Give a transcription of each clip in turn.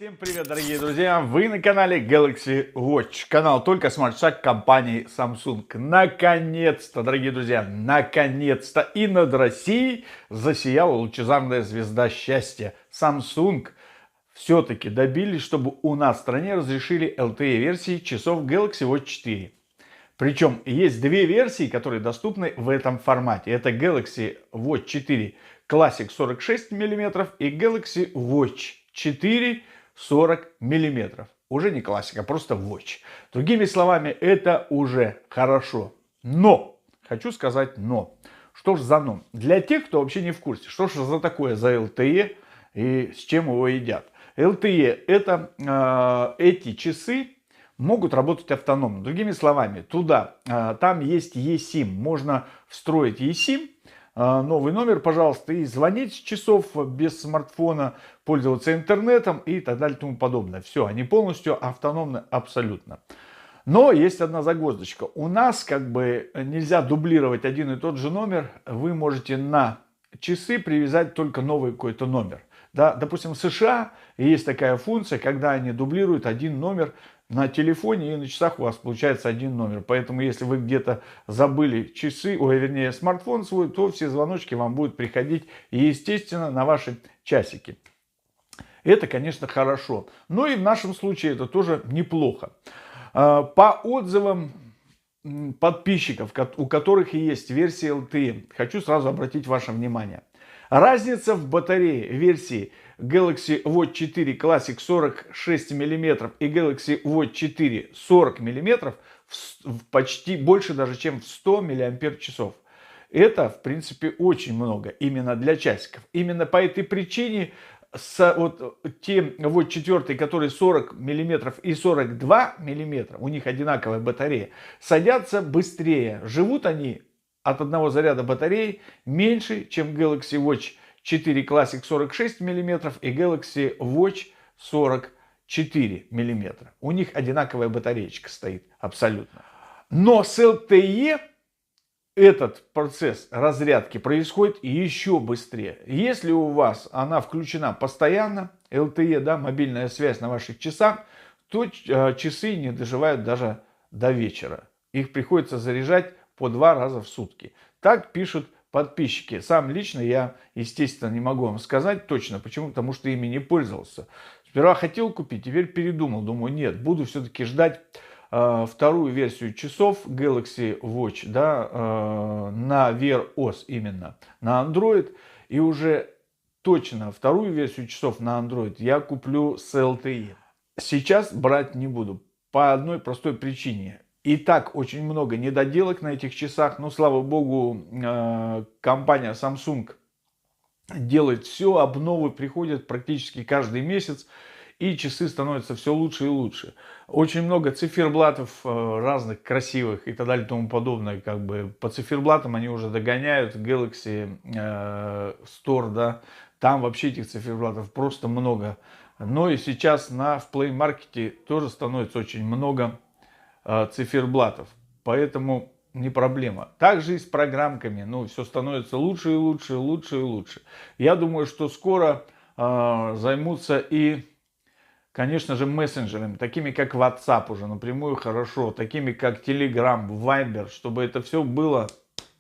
Всем привет, дорогие друзья! Вы на канале Galaxy Watch. Канал только смарт-шаг компании Samsung. Наконец-то, дорогие друзья, наконец-то и над Россией засияла лучезарная звезда счастья. Samsung все-таки добились, чтобы у нас в стране разрешили LTE-версии часов Galaxy Watch 4. Причем есть две версии, которые доступны в этом формате. Это Galaxy Watch 4 Classic 46 мм и Galaxy Watch 4 40 мм. Уже не классика, просто Watch. Другими словами, это уже хорошо. Но, хочу сказать но. Что ж за но? Для тех, кто вообще не в курсе, что же за такое за LTE и с чем его едят. LTE это эти часы могут работать автономно. Другими словами, там есть eSIM. Можно встроить eSIM, новый номер, пожалуйста, и звонить с часов без смартфона, пользоваться интернетом и так далее и тому подобное. Все, они полностью автономны абсолютно. Но есть одна загвоздочка. У нас как бы нельзя дублировать один и тот же номер. Вы можете на часы привязать только новый какой-то номер. Да, допустим, в США есть такая функция, когда они дублируют один номер на телефоне, и на часах у вас получается один номер. Поэтому, если вы где-то забыли часы, вернее, смартфон свой, то все звоночки вам будут приходить, естественно, на ваши часики. Это, конечно, хорошо. Но и в нашем случае это тоже неплохо. По отзывам подписчиков, у которых есть версия LTE, хочу сразу обратить ваше внимание. Разница в батарее версии Galaxy Watch 4 Classic 46 мм и Galaxy Watch 4 40 мм почти больше даже, чем в 100 мАч. Это, в принципе, очень много именно для часиков. Именно по этой причине те Watch 4, которые 40 мм и 42 мм, у них одинаковая батарея, садятся быстрее. Живут они от одного заряда батареи меньше, чем Galaxy Watch 4 Classic 46 мм и Galaxy Watch 44 мм. У них одинаковая батареечка стоит абсолютно. Но с LTE этот процесс разрядки происходит еще быстрее. Если у вас она включена постоянно, LTE, да, мобильная связь на ваших часах, то часы не доживают даже до вечера. Их приходится заряжать по 2 раза в сутки. Так пишут подписчики. Сам лично я, естественно, не могу вам сказать точно. Почему? Потому что ими не пользовался. Сперва хотел купить, теперь передумал. Думаю, нет, буду все-таки ждать вторую версию часов Galaxy Watch, да, на Wear OS именно, на Android. И уже точно вторую версию часов на Android я куплю с LTE. Сейчас брать не буду по одной простой причине. И так очень много недоделок на этих часах. Но, слава богу, компания Samsung делает все, обновы приходят практически каждый месяц. И часы становятся все лучше и лучше. Очень много циферблатов разных, красивых и так далее и тому подобное. Как бы по циферблатам они уже догоняют Galaxy Store, да. Там вообще этих циферблатов просто много. Но и сейчас в Play Market тоже становится очень много циферблатов. Поэтому не проблема. Также и с программками. Ну, все становится лучше и лучше, лучше и лучше. Я думаю, что скоро займутся и, конечно же, мессенджерами, такими как WhatsApp уже напрямую хорошо, такими как Telegram, Viber, чтобы это все было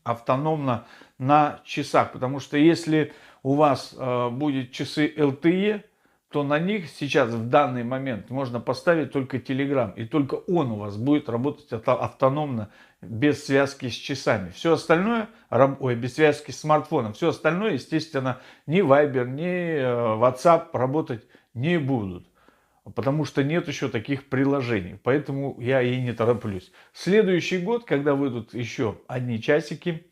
автономно на часах. Потому что если у вас будет часы LTE, то на них сейчас в данный момент можно поставить только Telegram. И только он у вас будет работать автономно, без связки с часами. Все остальное, без связки с смартфоном, все остальное, естественно, ни Viber, ни WhatsApp работать не будут. Потому что нет еще таких приложений. Поэтому я и не тороплюсь. Следующий год, когда выйдут еще одни часики,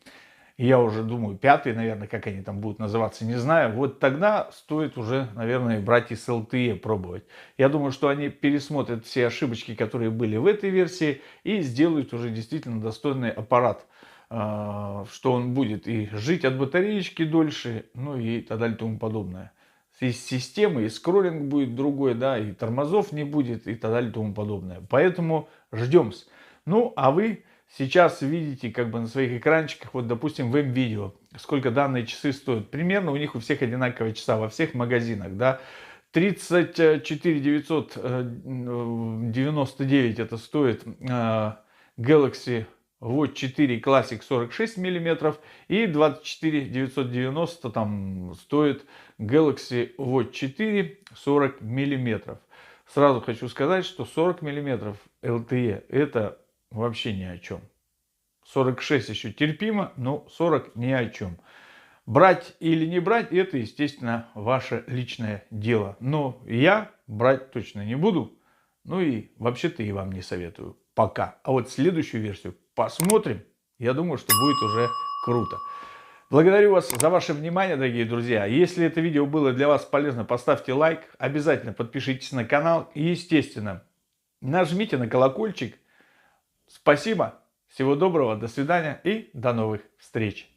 я уже думаю, 5-й, наверное, как они там будут называться, не знаю. Вот тогда стоит уже, наверное, брать и с LTE пробовать. Я думаю, что они пересмотрят все ошибочки, которые были в этой версии, и сделают уже действительно достойный аппарат. Что он будет и жить от батареечки дольше, ну и так далее и тому подобное. И системы, и скроллинг будет другой, да, и тормозов не будет, и так далее и тому подобное. Поэтому ждем. Ну, а вы сейчас видите как бы на своих экранчиках, вот, допустим, в М-видео, сколько данные часы стоят. Примерно у них у всех одинаковые часа во всех магазинах, да. 34 999 это стоит Galaxy Watch 4 Classic 46 миллиметров, и 24 990 там стоит Galaxy Watch 4 40 миллиметров. Сразу хочу сказать, что 40 миллиметров LTE это вообще ни о чем. 46 еще терпимо, но 40 ни о чем. Брать или не брать, это, естественно, ваше личное дело. Но я брать точно не буду. Ну и вообще-то и вам не советую. Пока. А вот следующую версию посмотрим. Я думаю, что будет уже круто. Благодарю вас за ваше внимание, дорогие друзья. Если это видео было для вас полезно, поставьте лайк. Обязательно подпишитесь на канал. И, естественно, нажмите на колокольчик. Спасибо. Всего доброго. До свидания и до новых встреч.